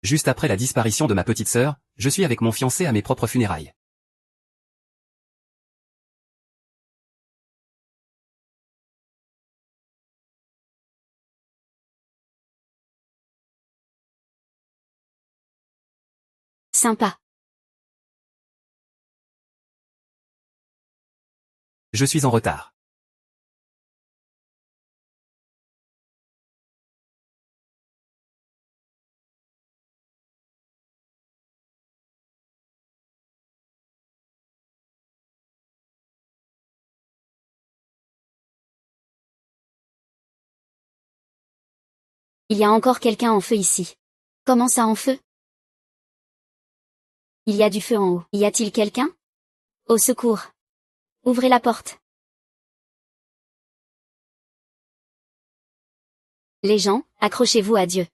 Juste après la disparition de ma petite sœur, je suis avec mon fiancé à mes propres funérailles. Sympa. Je suis en retard. Il y a encore quelqu'un en feu ici. Comment ça en feu? Il y a du feu en haut. Y a-t-il quelqu'un? Au secours. Ouvrez la porte. Les gens, accrochez-vous à Dieu.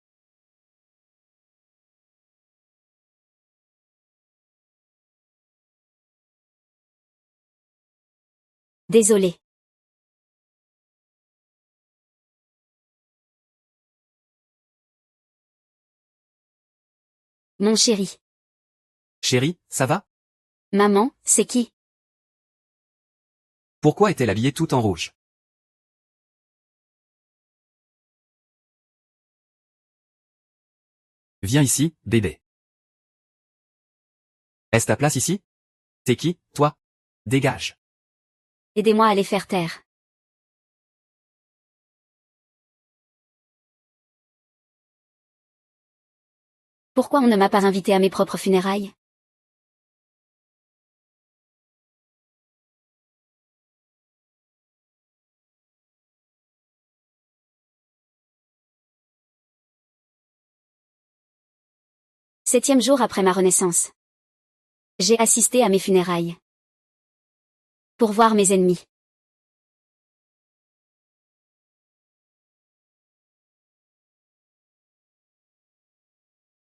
Désolé. Mon chéri. Chérie, ça va? Maman, c'est qui? Pourquoi est-elle habillée tout en rouge? Viens ici, bébé. Est-ce ta place ici? T'es qui, toi? Dégage. Aidez-moi à les faire taire. Pourquoi on ne m'a pas invité à mes propres funérailles? Septième jour après ma renaissance. J'ai assisté à mes funérailles. Pour voir mes ennemis.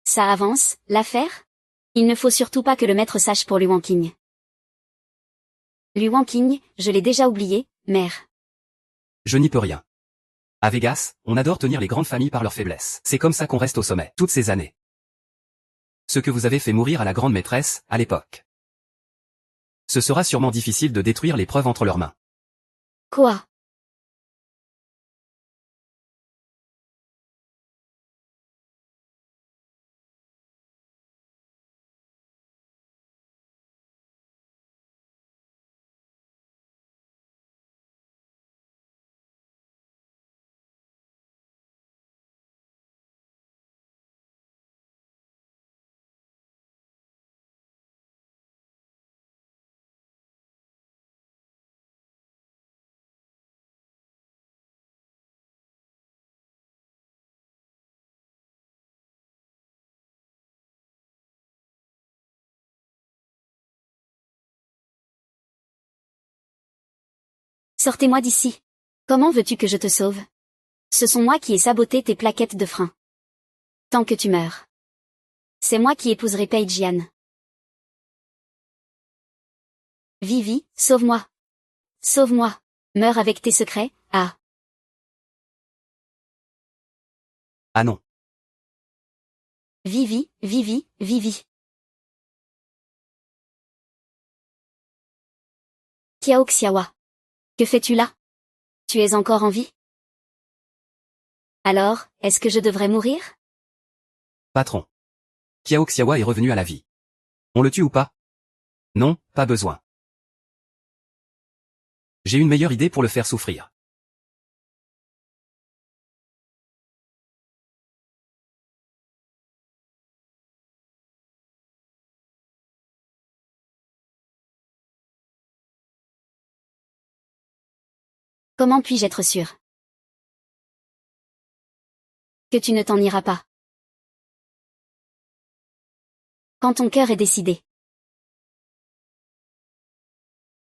Ça avance, l'affaire? Il ne faut surtout pas que le maître sache pour Lu Wanqing. Lu Wanqing, je l'ai déjà oublié, mère. Je n'y peux rien. À Vegas, on adore tenir les grandes familles par leur faiblesse. C'est comme ça qu'on reste au sommet, toutes ces années. Ce que vous avez fait mourir à la grande maîtresse, à l'époque. Ce sera sûrement difficile de détruire les preuves entre leurs mains. Quoi? Sortez-moi d'ici. Comment veux-tu que je te sauve? Ce sont moi qui ai saboté tes plaquettes de frein. Tant que tu meurs. C'est moi qui épouserai Paige Yan. Vivi, sauve-moi. Sauve-moi. Meurs avec tes secrets, ah. Ah non. Vivi, Vivi, Vivi. Kiao Xiaowa. Que fais-tu là? Tu es encore en vie? Alors, est-ce que je devrais mourir? Patron. Kiao Xiaowa est revenu à la vie. On le tue ou pas? Non, pas besoin. J'ai une meilleure idée pour le faire souffrir. Comment puis-je être sûr que tu ne t'en iras pas? Quand ton cœur est décidé.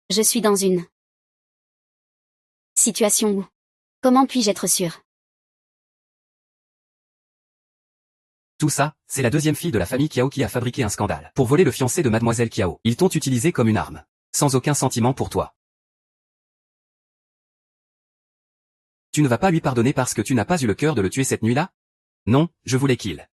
Je suis dans une situation où. Comment puis-je être sûr? Tout ça, c'est la deuxième fille de la famille Kiao qui a fabriqué un scandale. Pour voler le fiancé de mademoiselle Kiao. Ils t'ont utilisé comme une arme. Sans aucun sentiment pour toi. Tu ne vas pas lui pardonner parce que tu n'as pas eu le cœur de le tuer cette nuit-là? Non, je voulais qu'il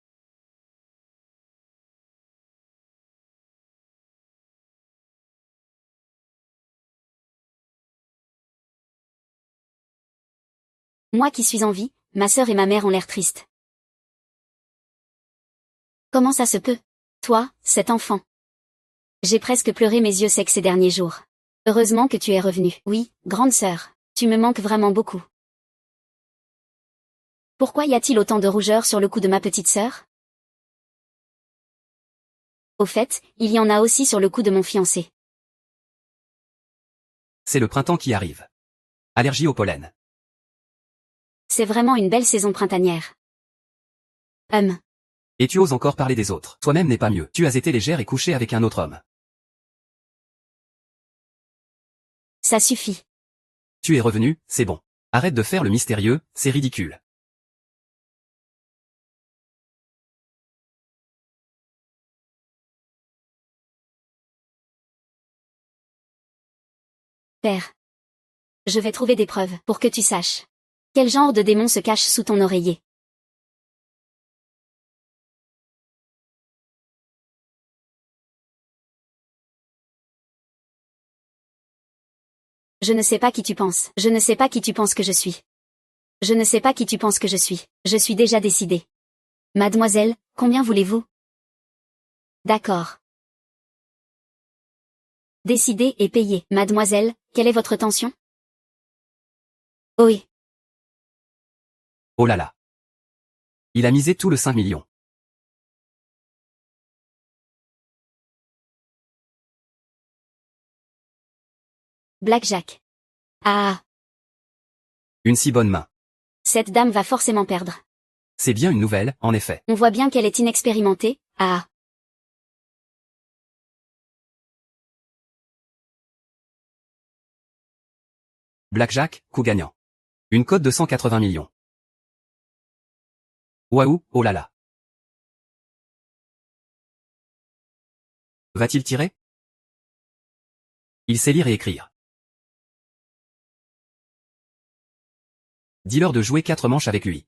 Moi qui suis en vie, ma sœur et ma mère ont l'air tristes. Comment ça se peut? Toi, cet enfant. J'ai presque pleuré mes yeux secs ces derniers jours. Heureusement que tu es revenue. Oui, grande sœur, tu me manques vraiment beaucoup. Pourquoi y a-t-il autant de rougeur sur le cou de ma petite sœur? Au fait, il y en a aussi sur le cou de mon fiancé. C'est le printemps qui arrive. Allergie au pollen. C'est vraiment une belle saison printanière. Et tu oses encore parler des autres. Toi-même n'est pas mieux. Tu as été légère et couché avec un autre homme. Ça suffit. Tu es revenu, c'est bon. Arrête de faire le mystérieux, c'est ridicule. Père. Je vais trouver des preuves pour que tu saches. Quel genre de démon se cache sous ton oreiller? Je ne sais pas qui tu penses. Je ne sais pas qui tu penses que je suis. Je ne sais pas qui tu penses que je suis. Je suis déjà décidée. Mademoiselle, combien voulez-vous? D'accord. Décidé et payé. Mademoiselle, quelle est votre tension? Oui. Oh là là. Il a misé tout le 5 millions. Blackjack. Ah. Une si bonne main. Cette dame va forcément perdre. C'est bien une nouvelle, en effet. On voit bien qu'elle est inexpérimentée. Ah. Blackjack, coup gagnant. Une cote de 180 millions. Waouh, oh là là. Va-t-il tirer? Il sait lire et écrire. Dis-leur de jouer 4 manches avec lui.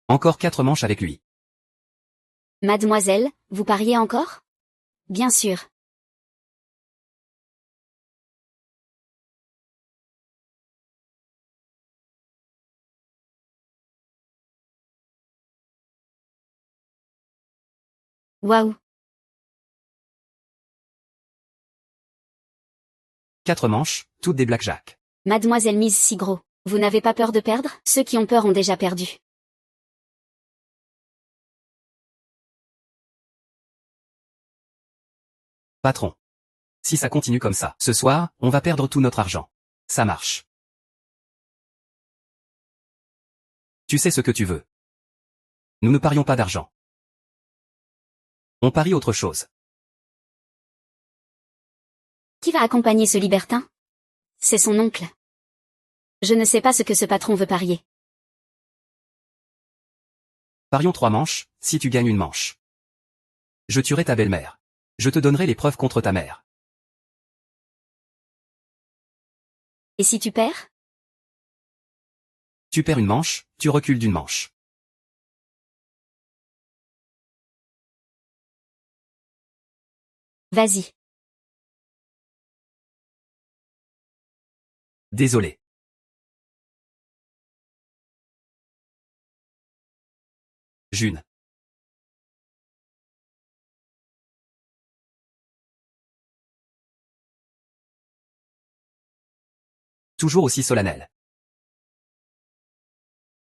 Encore 4 manches avec lui. Mademoiselle, vous pariez encore? Bien sûr. Waouh. 4 manches, toutes des blackjack. Mademoiselle mise si gros. Vous n'avez pas peur de perdre? Ceux qui ont peur ont déjà perdu. Patron. Si ça continue comme ça, ce soir, on va perdre tout notre argent. Ça marche. Tu sais ce que tu veux. Nous ne parions pas d'argent. On parie autre chose. Qui va accompagner ce libertin? C'est son oncle. Je ne sais pas ce que ce patron veut parier. Parions 3 manches, si tu gagnes une manche. Je tuerai ta belle-mère. Je te donnerai les preuves contre ta mère. Et si tu perds? Tu perds une manche, tu recules d'une manche. Vas-y. Désolé. June. Toujours aussi solennel.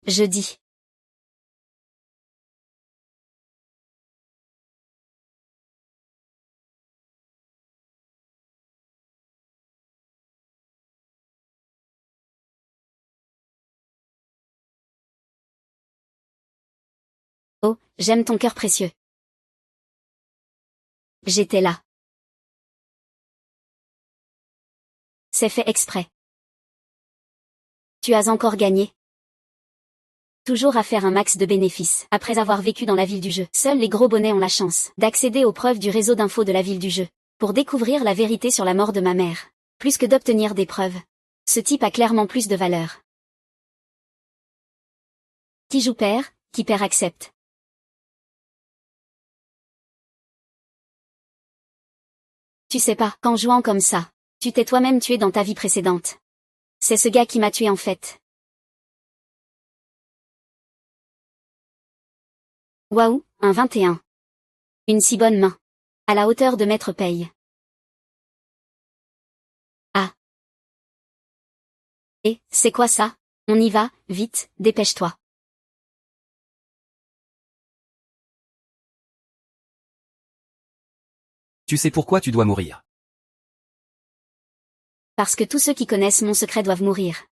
Jeudi. Oh, j'aime ton cœur précieux. J'étais là. C'est fait exprès. Tu as encore gagné. Toujours à faire un max de bénéfices. Après avoir vécu dans la ville du jeu, seuls les gros bonnets ont la chance d'accéder aux preuves du réseau d'infos de la ville du jeu. Pour découvrir la vérité sur la mort de ma mère. Plus que d'obtenir des preuves. Ce type a clairement plus de valeur. Qui joue perd, qui perd accepte. Tu sais pas, qu'en jouant comme ça, tu t'es toi-même tué dans ta vie précédente. C'est ce gars qui m'a tué en fait. Waouh, un 21. Une si bonne main. À la hauteur de Maître Paye. Ah. Et, c'est quoi ça? On y va, vite, dépêche-toi. Tu sais pourquoi tu dois mourir. Parce que tous ceux qui connaissent mon secret doivent mourir.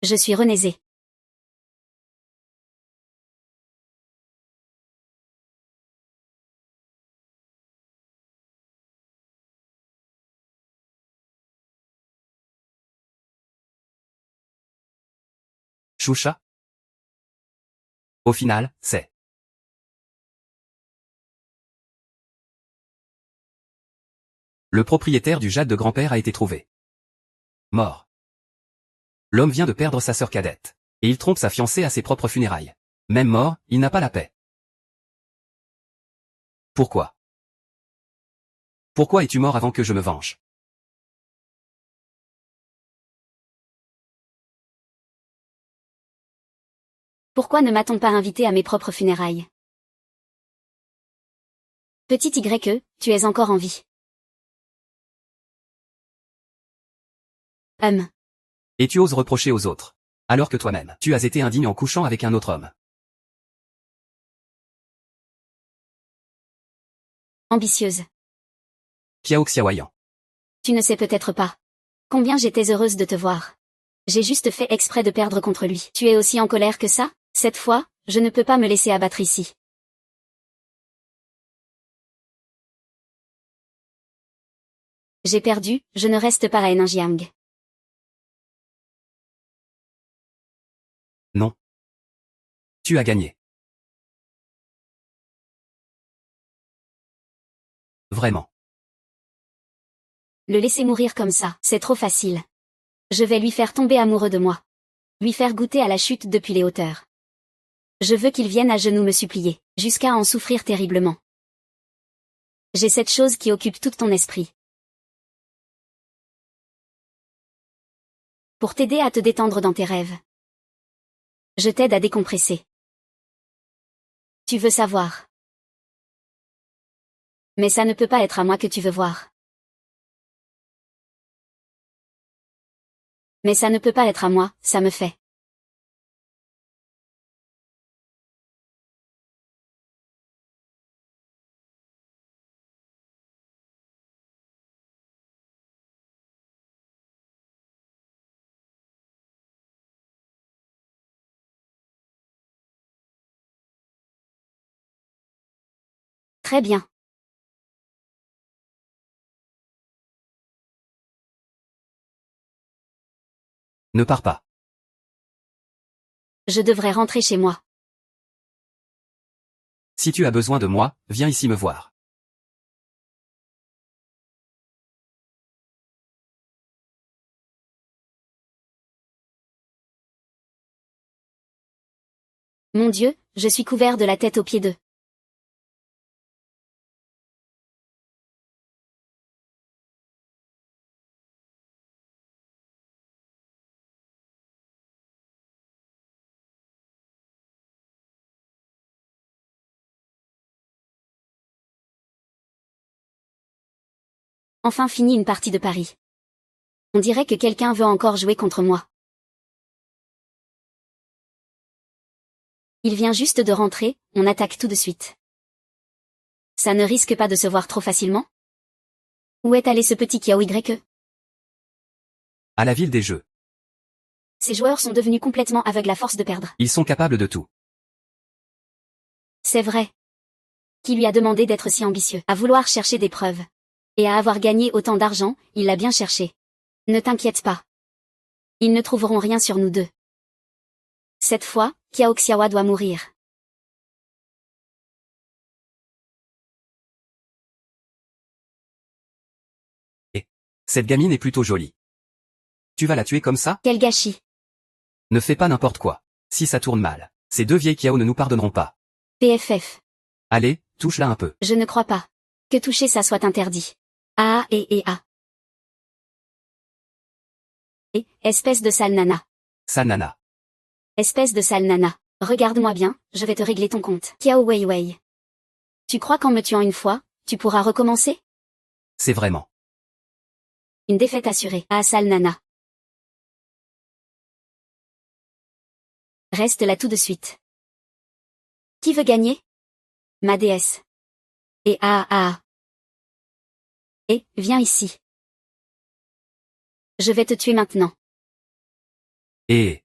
Je suis Renézé. Choucha? Au final, c'est. Le propriétaire du jade de grand-père a été trouvé. Mort. L'homme vient de perdre sa sœur cadette. Et il trompe sa fiancée à ses propres funérailles. Même mort, il n'a pas la paix. Pourquoi? Pourquoi es-tu mort avant que je me venge? Pourquoi ne m'a-t-on pas invité à mes propres funérailles? Petit Y, tu es encore en vie. Et tu oses reprocher aux autres. Alors que toi-même, tu as été indigne en couchant avec un autre homme. Ambitieuse. Kiao Xiaoyan. Tu ne sais peut-être pas. Combien j'étais heureuse de te voir. J'ai juste fait exprès de perdre contre lui. Tu es aussi en colère que ça? Cette fois, je ne peux pas me laisser abattre ici. J'ai perdu, je ne reste pas à Heninjiang. Non. Tu as gagné. Vraiment. Le laisser mourir comme ça, c'est trop facile. Je vais lui faire tomber amoureux de moi. Lui faire goûter à la chute depuis les hauteurs. Je veux qu'il vienne à genoux me supplier, jusqu'à en souffrir terriblement. J'ai cette chose qui occupe tout ton esprit. Pour t'aider à te détendre dans tes rêves. Je t'aide à décompresser. Tu veux savoir. Mais ça ne peut pas être à moi que tu veux voir. Mais ça ne peut pas être à moi, ça me fait. Très bien. Ne pars pas. Je devrais rentrer chez moi. Si tu as besoin de moi, viens ici me voir. Mon Dieu, je suis couvert de la tête aux pieds d'eux. Enfin fini une partie de Paris. On dirait que quelqu'un veut encore jouer contre moi. Il vient juste de rentrer, on attaque tout de suite. Ça ne risque pas de se voir trop facilement? Où est allé ce petit Kiao Y? À la ville des jeux. Ces joueurs sont devenus complètement aveugles à force de perdre. Ils sont capables de tout. C'est vrai. Qui lui a demandé d'être si ambitieux, à vouloir chercher des preuves. Et à avoir gagné autant d'argent, il l'a bien cherché. Ne t'inquiète pas. Ils ne trouveront rien sur nous deux. Cette fois, Kiao Xiaowa doit mourir. Et cette gamine est plutôt jolie. Tu vas la tuer comme ça? Quel gâchis. Ne fais pas n'importe quoi. Si ça tourne mal, ces deux vieilles Kiao ne nous pardonneront pas. PFF. Allez, touche-la un peu. Je ne crois pas. Que toucher ça soit interdit. Ah et ah. Et, espèce de sale nana. Sale nana. Espèce de sale nana. Regarde-moi bien, je vais te régler ton compte. Kiao Wei Wei. Tu crois qu'en me tuant une fois, tu pourras recommencer? C'est vraiment. Une défaite assurée. Ah sale nana. Reste là tout de suite. Qui veut gagner? Ma déesse. Et ah. Et, viens ici. Je vais te tuer maintenant. Et...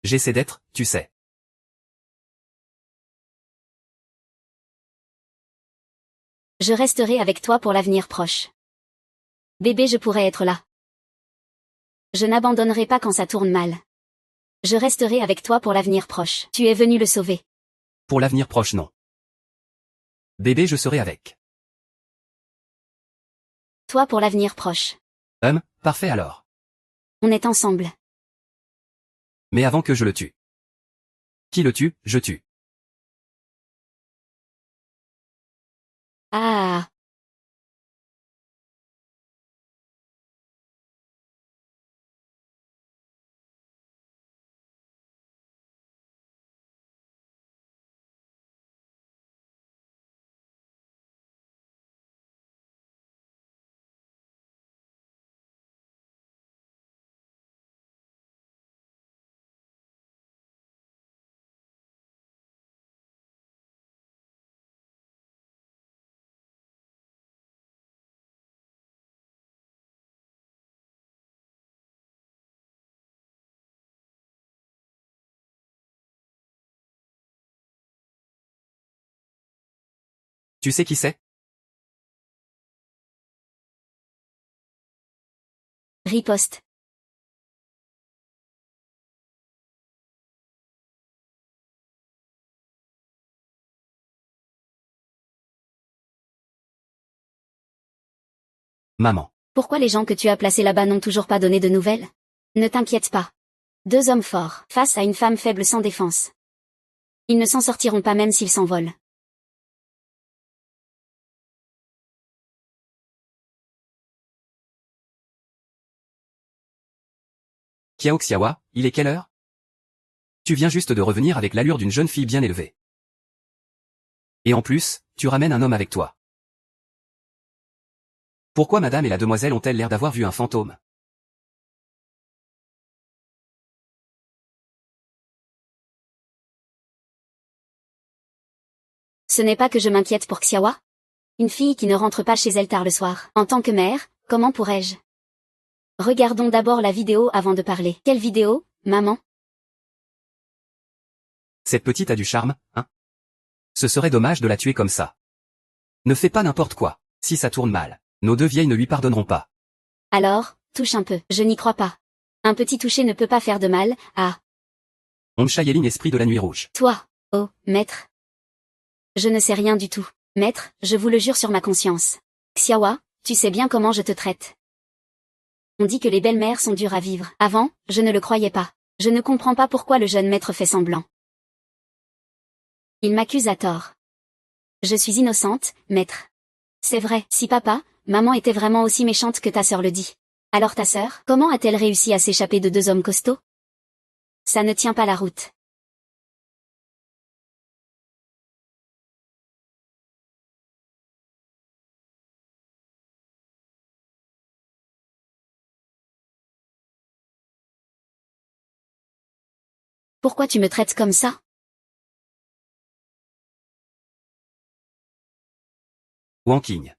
J'essaie d'être, tu sais. Je resterai avec toi pour l'avenir proche. Bébé, je pourrais être là. Je n'abandonnerai pas quand ça tourne mal. Je resterai avec toi pour l'avenir proche. Tu es venu le sauver. Pour l'avenir proche non. Bébé, je serai avec. Toi pour l'avenir proche. Parfait alors. On est ensemble. Mais avant que je le tue. Qui le tue, je tue. Ah. Tu sais qui c'est? Riposte. Maman. Pourquoi les gens que tu as placés là-bas n'ont toujours pas donné de nouvelles? Ne t'inquiète pas. Deux hommes forts, face à une femme faible sans défense. Ils ne s'en sortiront pas même s'ils s'envolent. Kiao Xiaowa, il est quelle heure? Tu viens juste de revenir avec l'allure d'une jeune fille bien élevée. Et en plus, tu ramènes un homme avec toi. Pourquoi madame et la demoiselle ont-elles l'air d'avoir vu un fantôme? Ce n'est pas que je m'inquiète pour Xiaowa. Une fille qui ne rentre pas chez elle tard le soir. En tant que mère, comment pourrais-je? Regardons d'abord la vidéo avant de parler. Quelle vidéo, maman? Cette petite a du charme, hein? Ce serait dommage de la tuer comme ça. Ne fais pas n'importe quoi. Si ça tourne mal, nos deux vieilles ne lui pardonneront pas. Alors, touche un peu. Je n'y crois pas. Un petit toucher ne peut pas faire de mal, ah. On Chayeline esprit de la nuit rouge. Toi, oh, maître. Je ne sais rien du tout. Maître, je vous le jure sur ma conscience. Xiaowa, tu sais bien comment je te traite. On dit que les belles-mères sont dures à vivre. Avant, je ne le croyais pas. Je ne comprends pas pourquoi le jeune maître fait semblant. Il m'accuse à tort. Je suis innocente, maître. C'est vrai, si papa, maman était vraiment aussi méchante que ta sœur le dit. Alors ta sœur, comment a-t-elle réussi à s'échapper de deux hommes costauds? Ça ne tient pas la route. Pourquoi tu me traites comme ça? Wang Qing.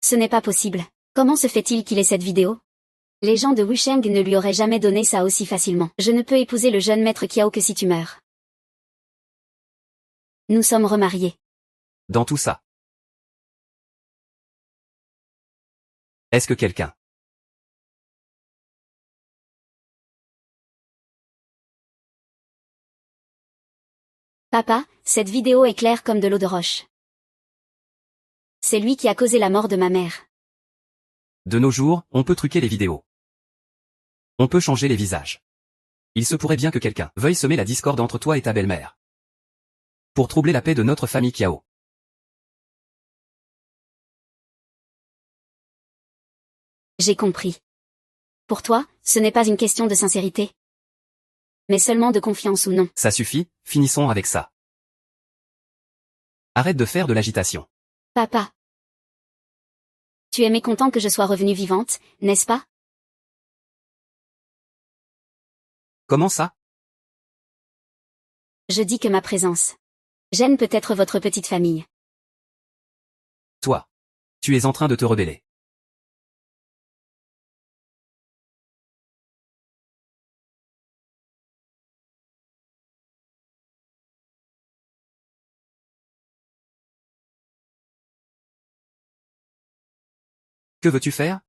Ce n'est pas possible. Comment se fait-il qu'il ait cette vidéo? Les gens de Wusheng ne lui auraient jamais donné ça aussi facilement. Je ne peux épouser le jeune maître Kiao que si tu meurs. Nous sommes remariés. Dans tout ça. Est-ce que quelqu'un... Papa, cette vidéo est claire comme de l'eau de roche. C'est lui qui a causé la mort de ma mère. De nos jours, on peut truquer les vidéos. On peut changer les visages. Il se pourrait bien que quelqu'un veuille semer la discorde entre toi et ta belle-mère. Pour troubler la paix de notre famille Kiao. J'ai compris. Pour toi, ce n'est pas une question de sincérité, mais seulement de confiance ou non. Ça suffit, finissons avec ça. Arrête de faire de l'agitation. Papa. Tu es mécontent que je sois revenue vivante, n'est-ce pas? Comment ça? Je dis que ma présence gêne peut-être votre petite famille. Toi. Tu es en train de te rebeller. Que veux-tu faire?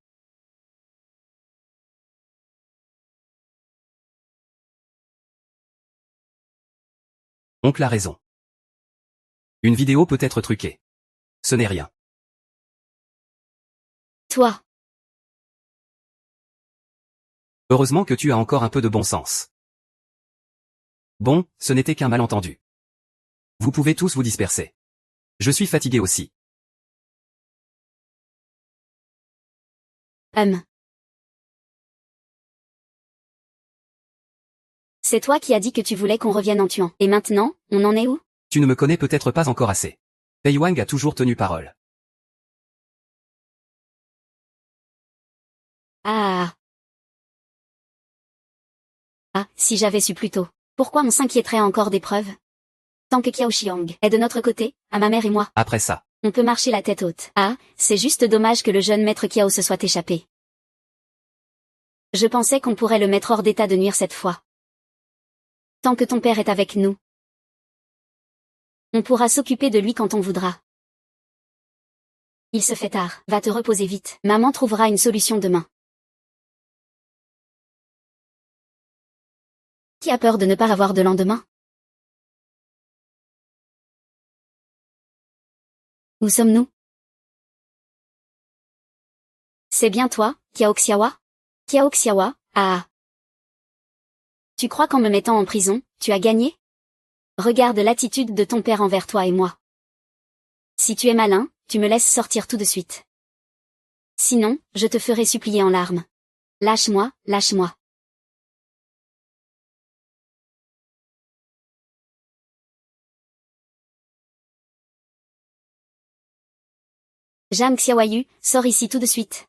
Oncle a raison. Une vidéo peut être truquée. Ce n'est rien. Toi. Heureusement que tu as encore un peu de bon sens. Bon, ce n'était qu'un malentendu. Vous pouvez tous vous disperser. Je suis fatigué aussi. C'est toi qui as dit que tu voulais qu'on revienne en tuant. Et maintenant, on en est où? Tu ne me connais peut-être pas encore assez. Pei Wang a toujours tenu parole. Ah. Ah, si j'avais su plus tôt. Pourquoi on s'inquiéterait encore des preuves? Tant que Kiao Xiang est de notre côté, à ma mère et moi, Après ça, on peut marcher la tête haute. Ah, c'est juste dommage que le jeune maître Kiao se soit échappé. Je pensais qu'on pourrait le mettre hors d'état de nuire cette fois. Tant que ton père est avec nous, on pourra s'occuper de lui quand on voudra. Il se fait tard, va te reposer vite. Maman trouvera une solution demain. Qui a peur de ne pas avoir de lendemain? Où sommes-nous? C'est bien toi, Kiao Xiaowa? Kiao Xiaowa, ah. Tu crois qu'en me mettant en prison, tu as gagné? Regarde l'attitude de ton père envers toi et moi. Si tu es malin, tu me laisses sortir tout de suite. Sinon, je te ferai supplier en larmes. Lâche-moi, lâche-moi. Jam Xiaoyu, sors ici tout de suite.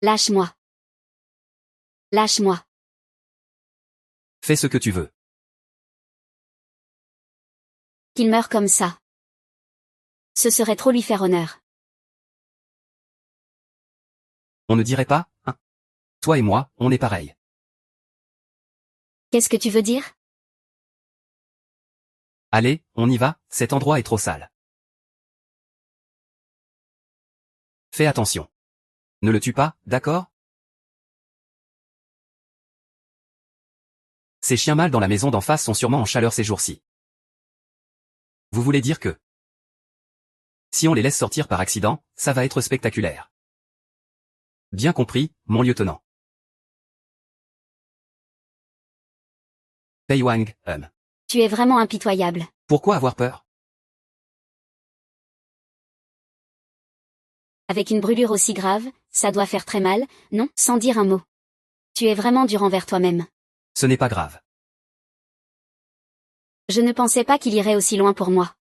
Lâche-moi. Lâche-moi. fais ce que tu veux. Qu'il meure comme ça. Ce serait trop lui faire honneur. On ne dirait pas, hein? Toi et moi, on est pareil. Qu'est-ce que tu veux dire? Allez, on y va, cet endroit est trop sale. Fais attention. Ne le tue pas, d'accord? Ces chiens mâles dans la maison d'en face sont sûrement en chaleur ces jours-ci. Vous voulez dire que si on les laisse sortir par accident, ça va être spectaculaire. Bien compris, mon lieutenant. Pei Wang, Tu es vraiment impitoyable. Pourquoi avoir peur? Avec une brûlure aussi grave, ça doit faire très mal, non? Sans dire un mot. Tu es vraiment dur envers toi-même. Ce n'est pas grave. Je ne pensais pas qu'il irait aussi loin pour moi.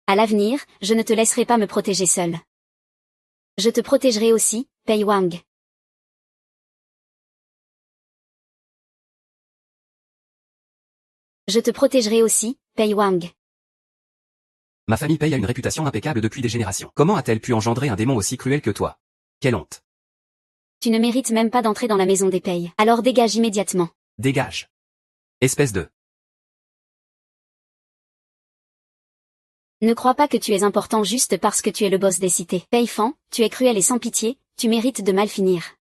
À l'avenir, je ne te laisserai pas me protéger seul. Je te protégerai aussi, Pei Wang. Je te protégerai aussi, Pei Wang. Ma famille Pei a une réputation impeccable depuis des générations. Comment a-t-elle pu engendrer un démon aussi cruel que toi? Quelle honte. Tu ne mérites même pas d'entrer dans la maison des Pei. Alors dégage immédiatement. Dégage. Espèce de... Ne crois pas que tu es important juste parce que tu es le boss des cités. Pei Fan, tu es cruel et sans pitié, tu mérites de mal finir.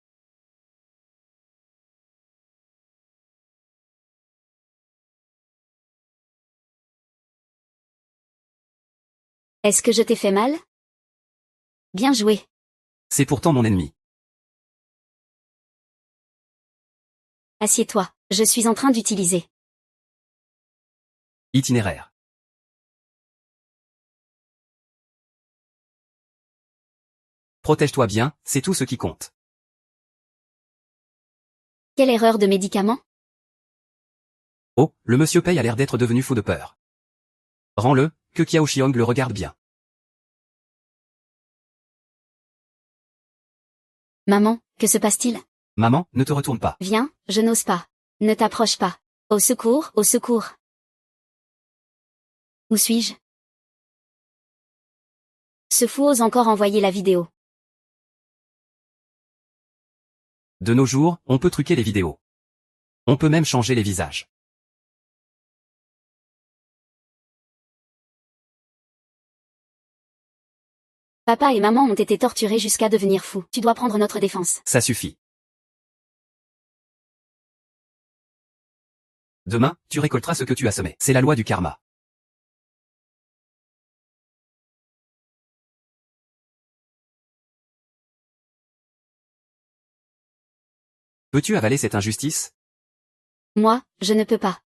Est-ce que je t'ai fait mal? Bien joué. C'est pourtant mon ennemi. Assieds-toi, je suis en train d'utiliser. Itinéraire. Protège-toi bien, c'est tout ce qui compte. Quelle erreur de médicament? Oh, le monsieur Pei a l'air d'être devenu fou de peur. Rends-le, que Qiao Xiong le regarde bien. Maman, que se passe-t-il? Maman, ne te retourne pas. Viens, je n'ose pas. Ne t'approche pas. Au secours, au secours. Où suis-je? Ce fou ose encore envoyer la vidéo. De nos jours, on peut truquer les vidéos. On peut même changer les visages. Papa et maman ont été torturés jusqu'à devenir fous. Tu dois prendre notre défense. Ça suffit. Demain, tu récolteras ce que tu as semé. C'est la loi du karma. Peux-tu avaler cette injustice? Moi, je ne peux pas.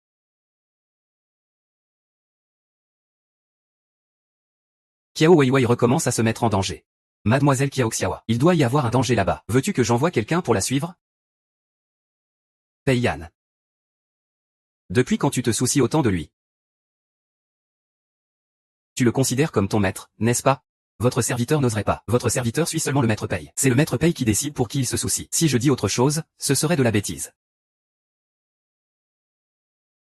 Qiao Weiwei recommence à se mettre en danger. Mademoiselle Qiao Xiaoa, il doit y avoir un danger là-bas. Veux-tu que j'envoie quelqu'un pour la suivre? Pei Yan. Depuis quand tu te soucies autant de lui? Tu le considères comme ton maître, n'est-ce pas? Votre serviteur n'oserait pas. Votre serviteur suit seulement le maître Pei. C'est le maître Pei qui décide pour qui il se soucie. Si je dis autre chose, ce serait de la bêtise.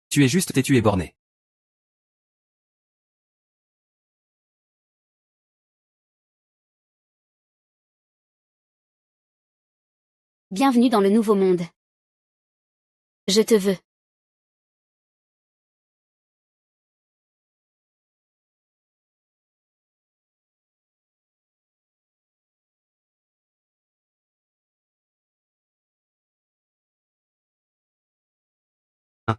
Tu es juste têtu et borné. Bienvenue dans le nouveau monde. Je te veux. Hein?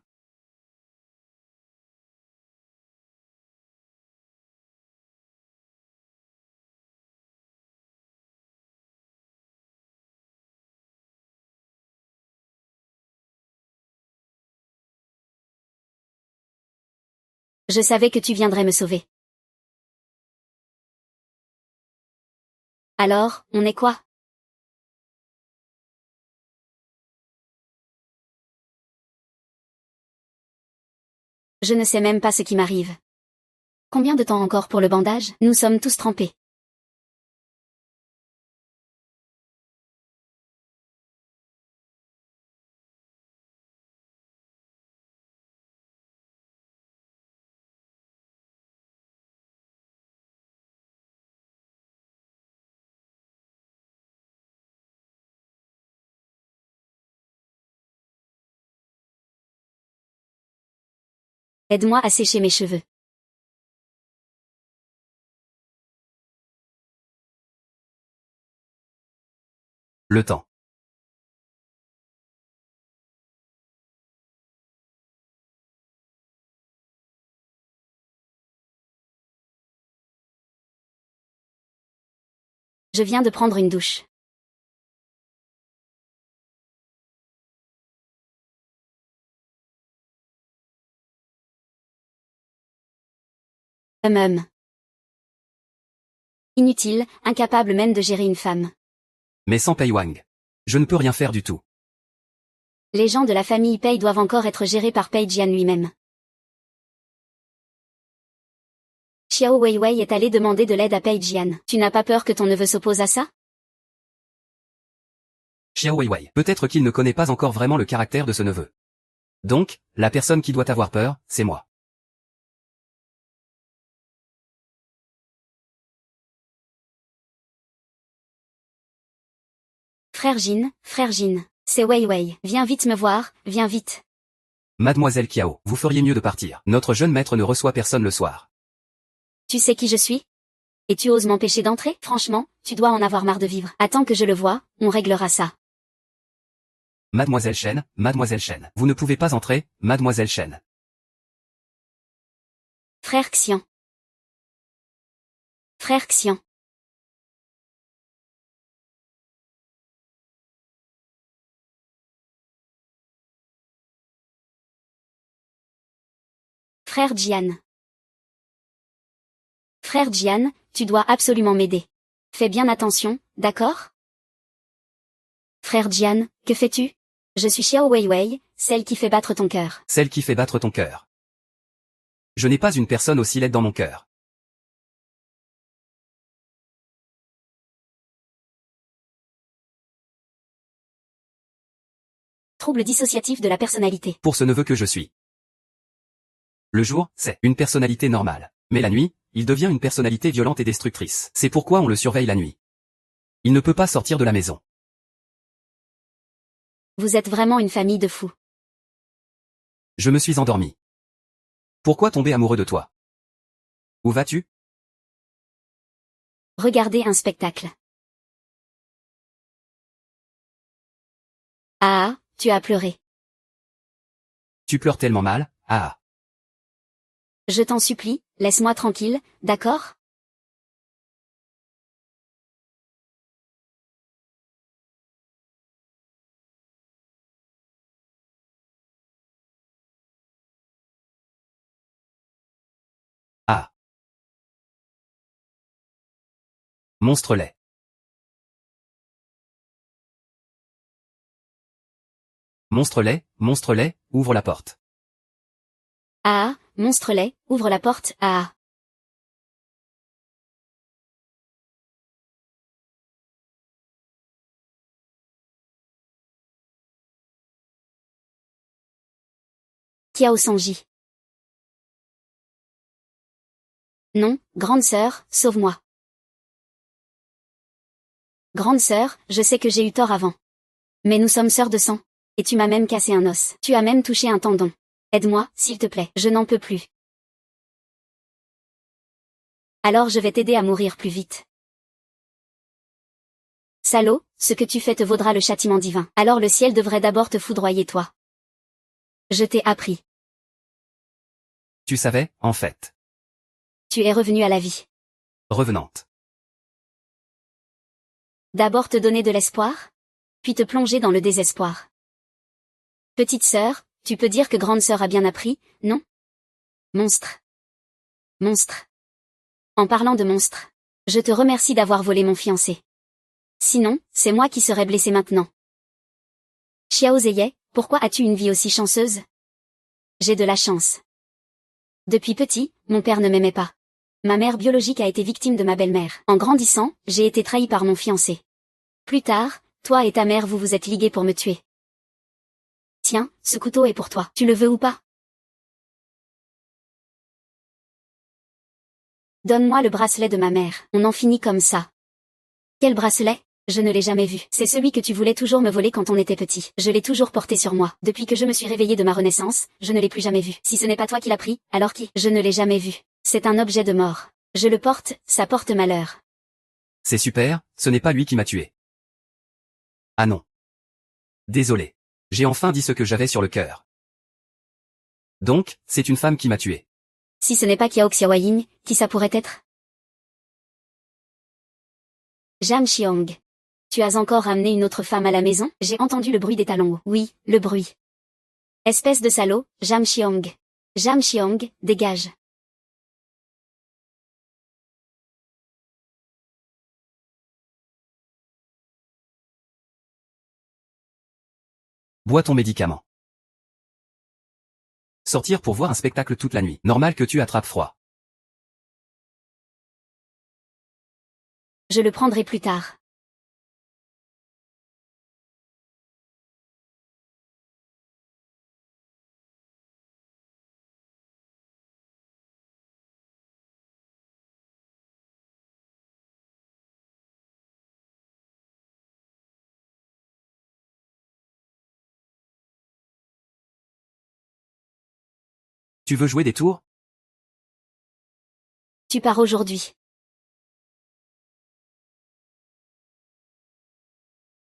Je savais que tu viendrais me sauver. Alors, on est quoi? Je ne sais même pas ce qui m'arrive. Combien de temps encore pour le bandage? Nous sommes tous trempés. Aide-moi à sécher mes cheveux. Le temps. Je viens de prendre une douche. Inutile, incapable même de gérer une femme. Mais sans Pei Wang. Je ne peux rien faire du tout. Les gens de la famille Pei doivent encore être gérés par Pei Jian lui-même. Xiao Weiwei est allé demander de l'aide à Pei Jian. Tu n'as pas peur que ton neveu s'oppose à ça? Xiao Weiwei. Peut-être qu'il ne connaît pas encore vraiment le caractère de ce neveu. Donc, la personne qui doit avoir peur, c'est moi. Frère Jin, c'est Weiwei. Viens vite me voir, viens vite. Mademoiselle Qiao, vous feriez mieux de partir. Notre jeune maître ne reçoit personne le soir. Tu sais qui je suis? Et tu oses m'empêcher d'entrer? Franchement, tu dois en avoir marre de vivre. Attends que je le voie, on réglera ça. Mademoiselle Chen, vous ne pouvez pas entrer, Mademoiselle Chen. Frère Xian. Frère Xian. Frère Jian. Frère Jian, tu dois absolument m'aider. Fais bien attention, d'accord? Frère Jian, que fais-tu? Je suis Xiao Weiwei, celle qui fait battre ton cœur. Celle qui fait battre ton cœur. Je n'ai pas une personne aussi laide dans mon cœur. Trouble dissociatif de la personnalité. Pour ce neveu que je suis. Le jour, c'est une personnalité normale. Mais la nuit, il devient une personnalité violente et destructrice. C'est pourquoi on le surveille la nuit. Il ne peut pas sortir de la maison. Vous êtes vraiment une famille de fous. Je me suis endormi. Pourquoi tomber amoureux de toi? Où vas-tu? Regardez un spectacle. Ah, tu as pleuré. Tu pleures tellement mal, ah. Je t'en supplie, laisse-moi tranquille, d'accord? Ah. Monstre laid. Monstre laid, ouvre la porte. Ah, monstre laid, ouvre la porte, ah. Kiao Sanji. Non, grande sœur, sauve-moi. Grande sœur, je sais que j'ai eu tort avant. Mais nous sommes sœurs de sang. Et tu m'as même cassé un os. Tu as même touché un tendon. Aide-moi, s'il te plaît, je n'en peux plus. Alors je vais t'aider à mourir plus vite. Salaud, ce que tu fais te vaudra le châtiment divin. Alors le ciel devrait d'abord te foudroyer toi. Je t'ai appris. Tu savais, en fait. Tu es revenu à la vie. Revenante. D'abord te donner de l'espoir, puis te plonger dans le désespoir. Petite sœur, tu peux dire que grande sœur a bien appris, non? Monstre. Monstre. En parlant de monstre, je te remercie d'avoir volé mon fiancé. Sinon, c'est moi qui serais blessé maintenant. Xiao Zeye, pourquoi as-tu une vie aussi chanceuse? J'ai de la chance. Depuis petit, mon père ne m'aimait pas. Ma mère biologique a été victime de ma belle-mère. En grandissant, j'ai été trahi par mon fiancé. Plus tard, toi et ta mère vous vous êtes ligués pour me tuer. Tiens, ce couteau est pour toi. Tu le veux ou pas? Donne-moi le bracelet de ma mère. On en finit comme ça. Quel bracelet? Je ne l'ai jamais vu. C'est celui que tu voulais toujours me voler quand on était petit. Je l'ai toujours porté sur moi. Depuis que je me suis réveillée de ma renaissance, je ne l'ai plus jamais vu. Si ce n'est pas toi qui l'as pris, alors qui? Je ne l'ai jamais vu. C'est un objet de mort. Je le porte, ça porte malheur. C'est super, ce n'est pas lui qui m'a tué. Ah non. Désolé. J'ai enfin dit ce que j'avais sur le cœur. Donc, c'est une femme qui m'a tué. Si ce n'est pas Kiao Xiaoying, qui ça pourrait être? Jam Xiong. Tu as encore ramené une autre femme à la maison? J'ai entendu le bruit des talons. Oui, le bruit. Espèce de salaud, Jam Xiong. Jam Xiong, dégage. Bois ton médicament. Sortir pour voir un spectacle toute la nuit. Normal que tu attrapes froid. Je le prendrai plus tard. Tu veux jouer des tours? Tu pars aujourd'hui.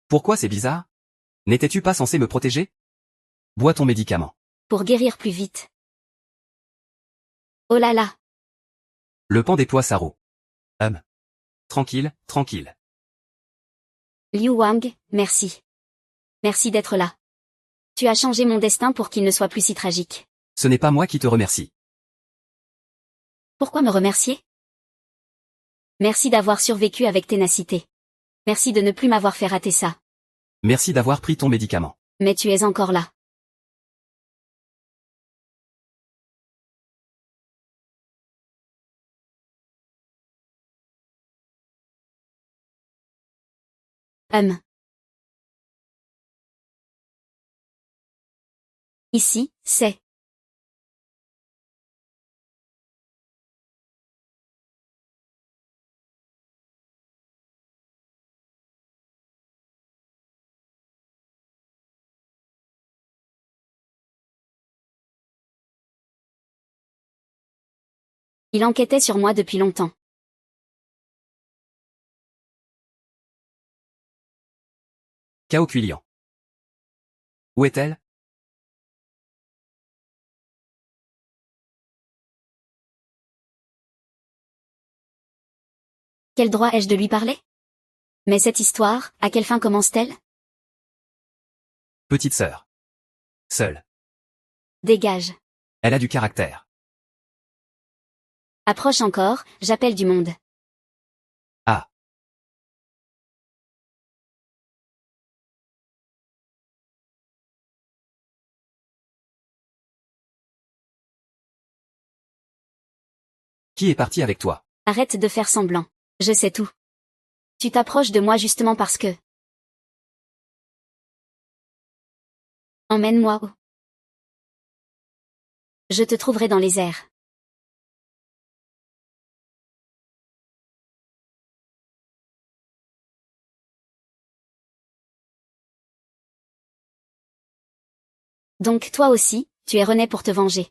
Pourquoi c'est bizarre? N'étais-tu pas censé me protéger? Bois ton médicament. Pour guérir plus vite. Oh là là. Le pan des pois sarreaux. Tranquille, tranquille. Liu Wang, merci. Merci d'être là. Tu as changé mon destin pour qu'il ne soit plus si tragique. Ce n'est pas moi qui te remercie. Pourquoi me remercier? Merci d'avoir survécu avec ténacité. Merci de ne plus m'avoir fait rater ça. Merci d'avoir pris ton médicament. Mais tu es encore là. Ici, c'est. Il enquêtait sur moi depuis longtemps. Cao Cuilian. Où est-elle? Quel droit ai-je de lui parler? Mais cette histoire, à quelle fin commence-t-elle? Petite sœur. Seule. Dégage. Elle a du caractère. Approche encore, j'appelle du monde. Ah. Qui est parti avec toi? Arrête de faire semblant. Je sais tout. Tu t'approches de moi justement parce que... Emmène-moi où? Je te trouverai dans les airs. Donc toi aussi, tu es rené pour te venger.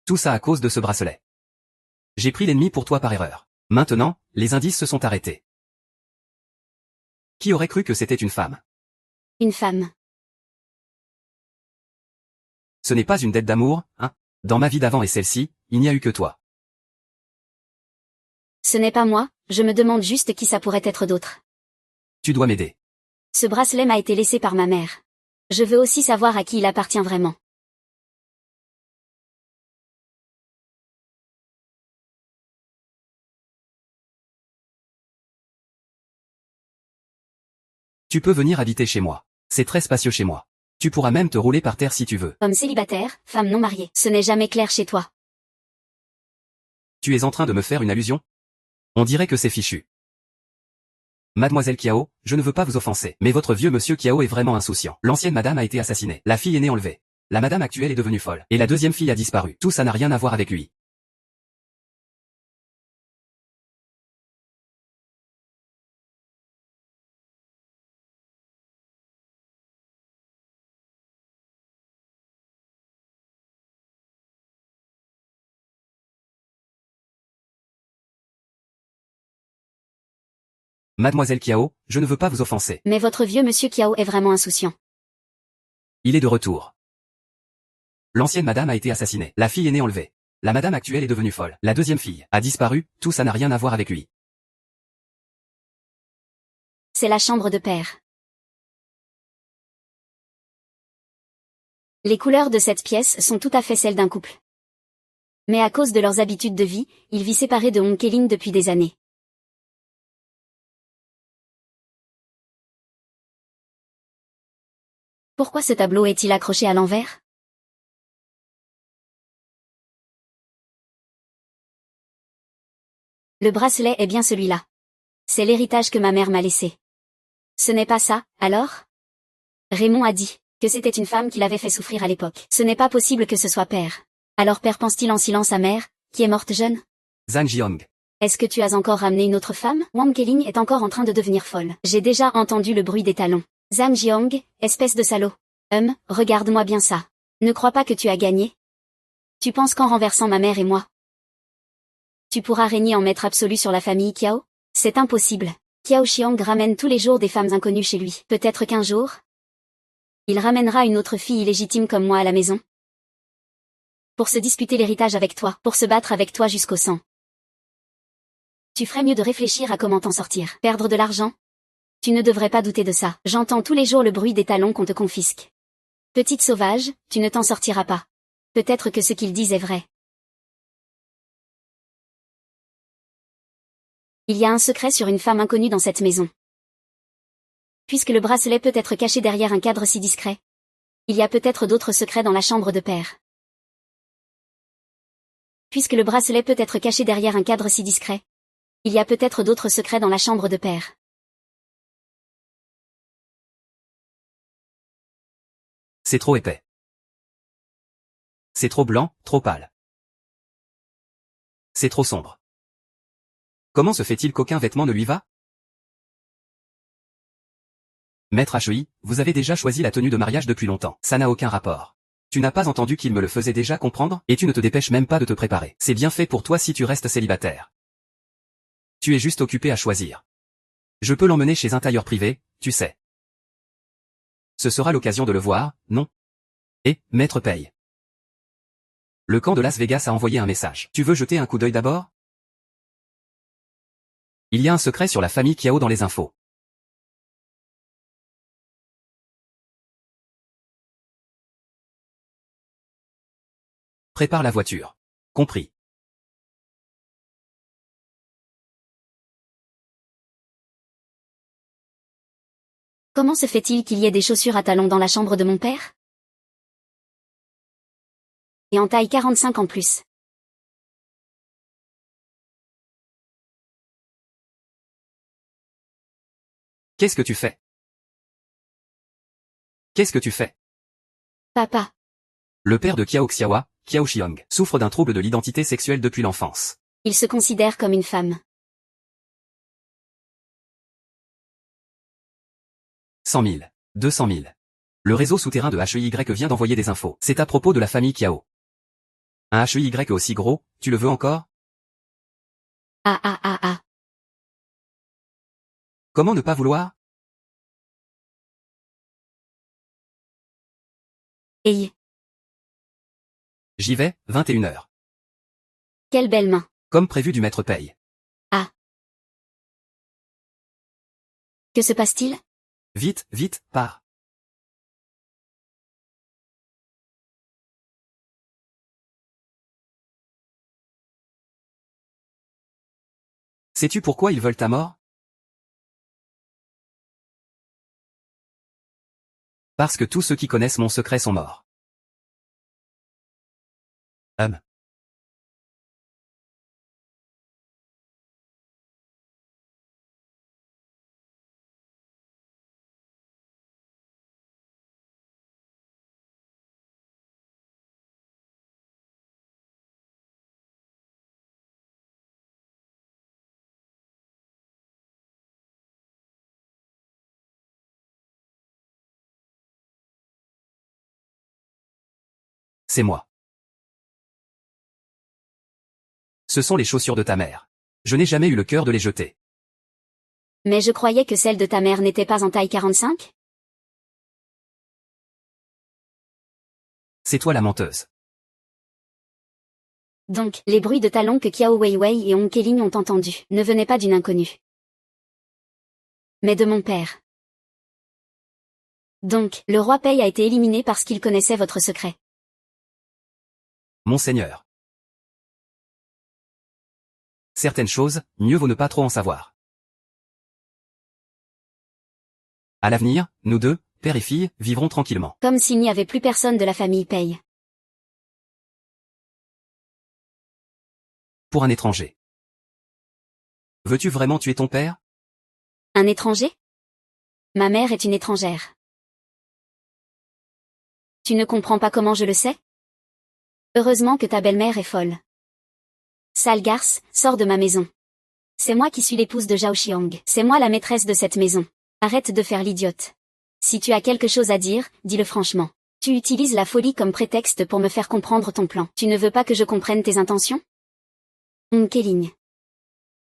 Tout ça à cause de ce bracelet. J'ai pris l'ennemi pour toi par erreur. Maintenant, les indices se sont arrêtés. Qui aurait cru que c'était une femme? Une femme. Ce n'est pas une dette d'amour, hein? Dans ma vie d'avant et celle-ci, il n'y a eu que toi. Ce n'est pas moi, je me demande juste qui ça pourrait être d'autre. Tu dois m'aider. Ce bracelet m'a été laissé par ma mère. Je veux aussi savoir à qui il appartient vraiment. Tu peux venir habiter chez moi. C'est très spacieux chez moi. Tu pourras même te rouler par terre si tu veux. Homme célibataire, femme non mariée. Ce n'est jamais clair chez toi. Tu es en train de me faire une allusion? On dirait que c'est fichu. Mademoiselle Kiao, je ne veux pas vous offenser, mais votre vieux monsieur Kiao est vraiment insouciant. L'ancienne madame a été assassinée. La fille aînée enlevée. La madame actuelle est devenue folle. Et la deuxième fille a disparu. Tout ça n'a rien à voir avec lui. Mademoiselle Kiao, je ne veux pas vous offenser. Mais votre vieux monsieur Kiao est vraiment insouciant. Il est de retour. L'ancienne madame a été assassinée. La fille aînée enlevée. La madame actuelle est devenue folle. La deuxième fille a disparu. Tout ça n'a rien à voir avec lui. C'est la chambre de père. Les couleurs de cette pièce sont tout à fait celles d'un couple. Mais à cause de leurs habitudes de vie, il vit séparé de Hong Keling depuis des années. Pourquoi ce tableau est-il accroché à l'envers? Le bracelet est bien celui-là. C'est l'héritage que ma mère m'a laissé. Ce n'est pas ça, alors? Raymond a dit que c'était une femme qui l'avait fait souffrir à l'époque. Ce n'est pas possible que ce soit père. Alors père pense-t-il en silence à mère, qui est morte jeune? Zhang Jiang. Est-ce que tu as encore ramené une autre femme? Wang Keling est encore en train de devenir folle. J'ai déjà entendu le bruit des talons. Zhang Jiang, espèce de salaud. Regarde-moi bien ça. Ne crois pas que tu as gagné. Tu penses qu'en renversant ma mère et moi, tu pourras régner en maître absolu sur la famille Kiao? C'est impossible. Kiao Xiang ramène tous les jours des femmes inconnues chez lui. Peut-être qu'un jour, il ramènera une autre fille illégitime comme moi à la maison. Pour se disputer l'héritage avec toi, pour se battre avec toi jusqu'au sang. Tu ferais mieux de réfléchir à comment t'en sortir. Perdre de l'argent? Tu ne devrais pas douter de ça. J'entends tous les jours le bruit des talons qu'on te confisque. Petite sauvage, tu ne t'en sortiras pas. Peut-être que ce qu'ils disent est vrai. Il y a un secret sur une femme inconnue dans cette maison. Puisque le bracelet peut être caché derrière un cadre si discret. Il y a peut-être d'autres secrets dans la chambre de père. Puisque le bracelet peut être caché derrière un cadre si discret. Il y a peut-être d'autres secrets dans la chambre de père. C'est trop épais. C'est trop blanc, trop pâle. C'est trop sombre. Comment se fait-il qu'aucun vêtement ne lui va? Maître HEI, vous avez déjà choisi la tenue de mariage depuis longtemps. Ça n'a aucun rapport. Tu n'as pas entendu qu'il me le faisait déjà comprendre, et tu ne te dépêches même pas de te préparer. C'est bien fait pour toi si tu restes célibataire. Tu es juste occupé à choisir. Je peux l'emmener chez un tailleur privé, tu sais. Ce sera l'occasion de le voir, non? Et, maître paye. Le camp de Las Vegas a envoyé un message. Tu veux jeter un coup d'œil d'abord? Il y a un secret sur la famille Kiao dans les infos. Prépare la voiture. Compris. Comment se fait-il qu'il y ait des chaussures à talons dans la chambre de mon père? Et en taille 45 en plus. Qu'est-ce que tu fais? Qu'est-ce que tu fais? Papa. Le père de Kiao Xiaohua, Kiao Xiong, souffre d'un trouble de l'identité sexuelle depuis l'enfance. Il se considère comme une femme. 100 000. 200 000. Le réseau souterrain de HEY vient d'envoyer des infos. C'est à propos de la famille Kiao. Un HEY aussi gros, tu le veux encore? Ah ah ah ah. Comment ne pas vouloir? Hey. J'y vais, 21h. Quelle belle main. Comme prévu du maître paye. Ah. Que se passe-t-il? Vite, vite, pars. Sais-tu pourquoi ils veulent ta mort? Parce que tous ceux qui connaissent mon secret sont morts. C'est moi. Ce sont les chaussures de ta mère. Je n'ai jamais eu le cœur de les jeter. Mais je croyais que celle de ta mère n'était pas en taille 45? C'est toi la menteuse. Donc, les bruits de talons que Kiao Weiwei et Hong Keling ont entendus ne venaient pas d'une inconnue. Mais de mon père. Donc, le roi Pei a été éliminé parce qu'il connaissait votre secret. Monseigneur. Certaines choses, mieux vaut ne pas trop en savoir. À l'avenir, nous deux, père et fille, vivrons tranquillement. Comme s'il n'y avait plus personne de la famille Pei. Pour un étranger. Veux-tu vraiment tuer ton père? Un étranger? Ma mère est une étrangère. Tu ne comprends pas comment je le sais? Heureusement que ta belle-mère est folle. Sale garce, sors de ma maison. C'est moi qui suis l'épouse de Zhao Xiang. C'est moi la maîtresse de cette maison. Arrête de faire l'idiote. Si tu as quelque chose à dire, dis-le franchement. Tu utilises la folie comme prétexte pour me faire comprendre ton plan. Tu ne veux pas que je comprenne tes intentions? Keling.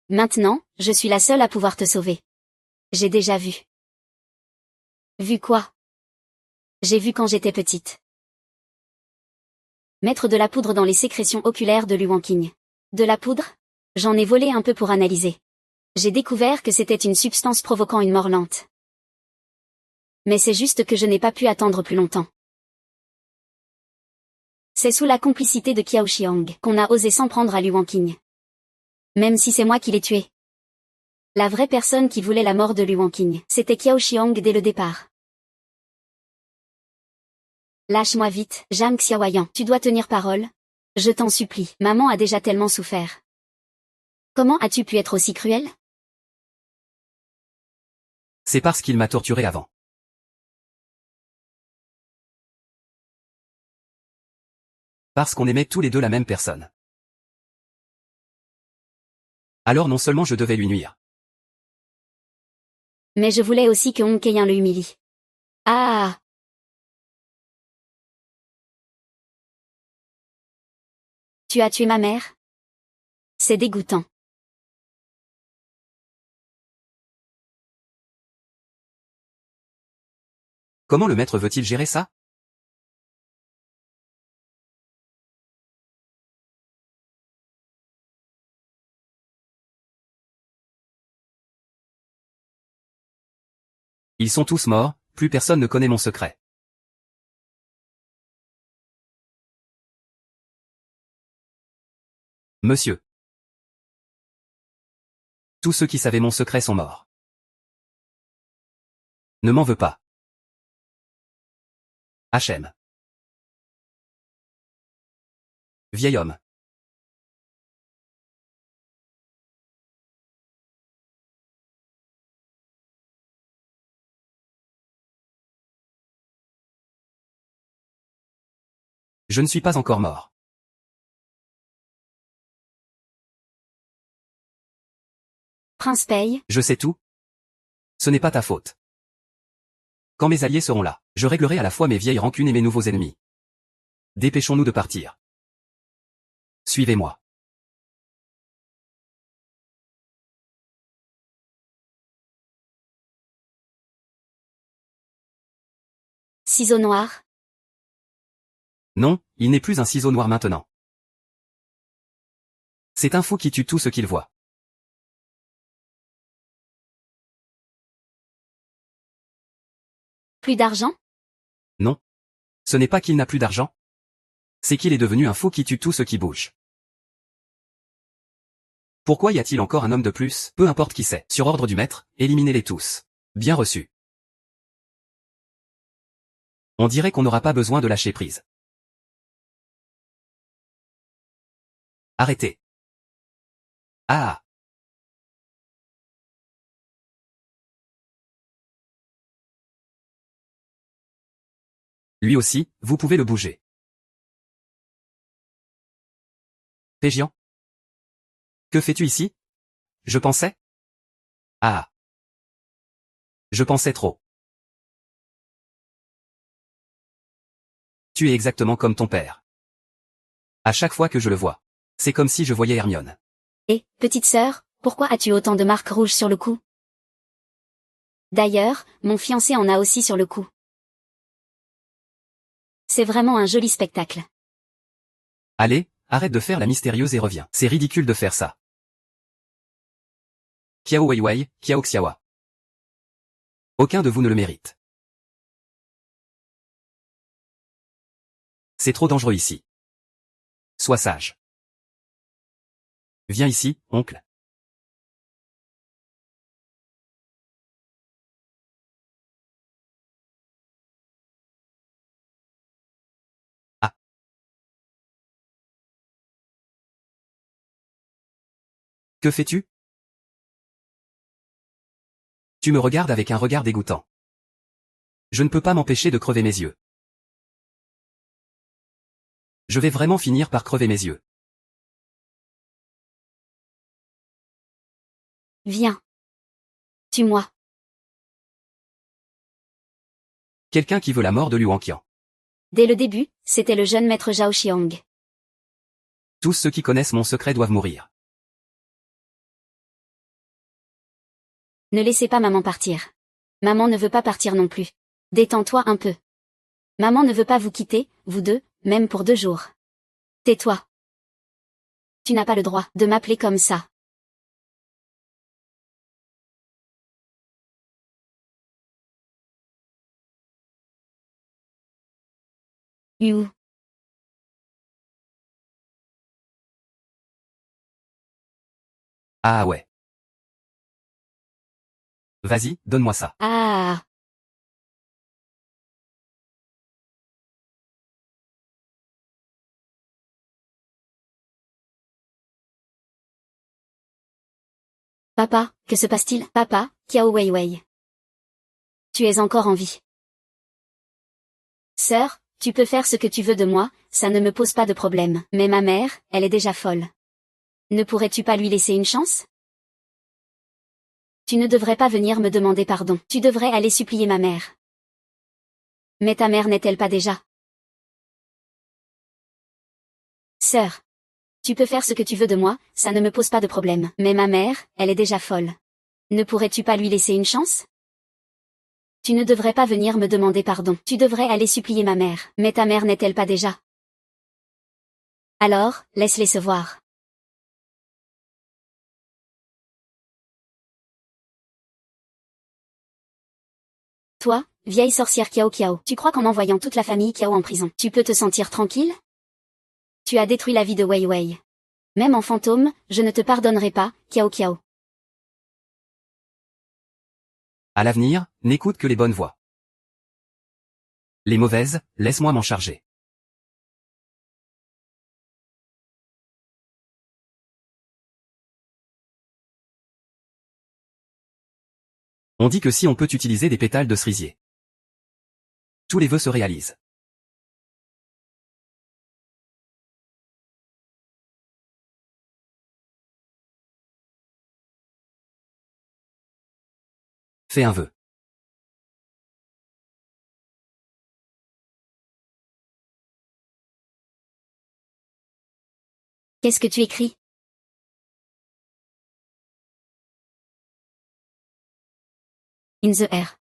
Maintenant, je suis la seule à pouvoir te sauver. J'ai déjà vu. Vu quoi? J'ai vu quand j'étais petite. Mettre de la poudre dans les sécrétions oculaires de Lu Wanqing. De la poudre? J'en ai volé un peu pour analyser. J'ai découvert que c'était une substance provoquant une mort lente. Mais c'est juste que je n'ai pas pu attendre plus longtemps. C'est sous la complicité de Kiao Xiang qu'on a osé s'en prendre à Lu Wanqing. Même si c'est moi qui l'ai tué. La vraie personne qui voulait la mort de Lu Wanqing, c'était Qiao Xiang dès le départ. Lâche-moi vite, Zhang Xiaoyan, tu dois tenir parole. Je t'en supplie, maman a déjà tellement souffert. Comment as-tu pu être aussi cruel? C'est parce qu'il m'a torturé avant. Parce qu'on aimait tous les deux la même personne. Alors non seulement je devais lui nuire. Mais je voulais aussi que Hong Keiyan le humilie. Ah! Tu as tué ma mère? C'est dégoûtant. Comment le maître veut-il gérer ça? Ils sont tous morts, plus personne ne connaît mon secret. Monsieur. Tous ceux qui savaient mon secret sont morts. Ne m'en veux pas. Hachem. Vieil homme. Je ne suis pas encore mort. Prince Pei, Je sais tout. Ce n'est pas ta faute. Quand mes alliés seront là, je réglerai à la fois mes vieilles rancunes et mes nouveaux ennemis. Dépêchons-nous de partir. Suivez-moi. ciseau noir. Non, il n'est plus un ciseau noir maintenant. C'est un fou qui tue tout ce qu'il voit. Plus d'argent? Non. Ce n'est pas qu'il n'a plus d'argent. C'est qu'il est devenu un fou qui tue tout ce qui bouge. Pourquoi y a-t-il encore un homme de plus? Peu importe qui c'est. Sur ordre du maître, éliminez-les tous. Bien reçu. On dirait qu'on n'aura pas besoin de lâcher prise. Arrêtez. Ah. Lui aussi, vous pouvez le bouger. Pégian. Que fais-tu ici? Je pensais? Ah. Je pensais trop. Tu es exactement comme ton père. À chaque fois que je le vois. C'est comme si je voyais Hermione. Et, petite sœur, pourquoi as-tu autant de marques rouges sur le cou? D'ailleurs, mon fiancé en a aussi sur le cou. C'est vraiment un joli spectacle. Allez, arrête de faire la mystérieuse et reviens. C'est ridicule de faire ça. Kiao Weiwei, Kiao Xiaoa. Aucun de vous ne le mérite. C'est trop dangereux ici. Sois sage. Viens ici, oncle. Ah. Que fais-tu? Tu me regardes avec un regard dégoûtant. Je ne peux pas m'empêcher de crever mes yeux. Je vais vraiment finir par crever mes yeux. Viens. Tue-moi. Quelqu'un qui veut la mort de Lu Wanqian. Dès le début, c'était le jeune maître Zhao Xiang. Tous ceux qui connaissent mon secret doivent mourir. Ne laissez pas maman partir. Maman ne veut pas partir non plus. Détends-toi un peu. Maman ne veut pas vous quitter, vous deux, même pour 2 jours. Tais-toi. Tu n'as pas le droit de m'appeler comme ça. You. Ah ouais. Vas-y, donne-moi ça. Ah. Papa, que se passe-t-il? Papa, Kiao Wei Wei. Tu es encore en vie. Sœur, tu peux faire ce que tu veux de moi, ça ne me pose pas de problème. Mais ma mère, elle est déjà folle. Ne pourrais-tu pas lui laisser une chance? Tu ne devrais pas venir me demander pardon. Tu devrais aller supplier ma mère. Mais ta mère n'est-elle pas déjà? Sœur, tu peux faire ce que tu veux de moi, ça ne me pose pas de problème. Mais ma mère, elle est déjà folle. Ne pourrais-tu pas lui laisser une chance? Tu ne devrais pas venir me demander pardon. Tu devrais aller supplier ma mère. Mais ta mère n'est-elle pas déjà? Alors, laisse-les se voir. Toi, vieille sorcière Kiao Kiao, tu crois qu'en envoyant toute la famille Kiao en prison, tu peux te sentir tranquille? Tu as détruit la vie de Wei Wei. Même en fantôme, je ne te pardonnerai pas, Kiao Kiao. À l'avenir, n'écoute que les bonnes voix. Les mauvaises, laisse-moi m'en charger. On dit que si on peut utiliser des pétales de cerisier, tous les vœux se réalisent. Fais un vœu. Qu'est-ce que tu écris? In the air.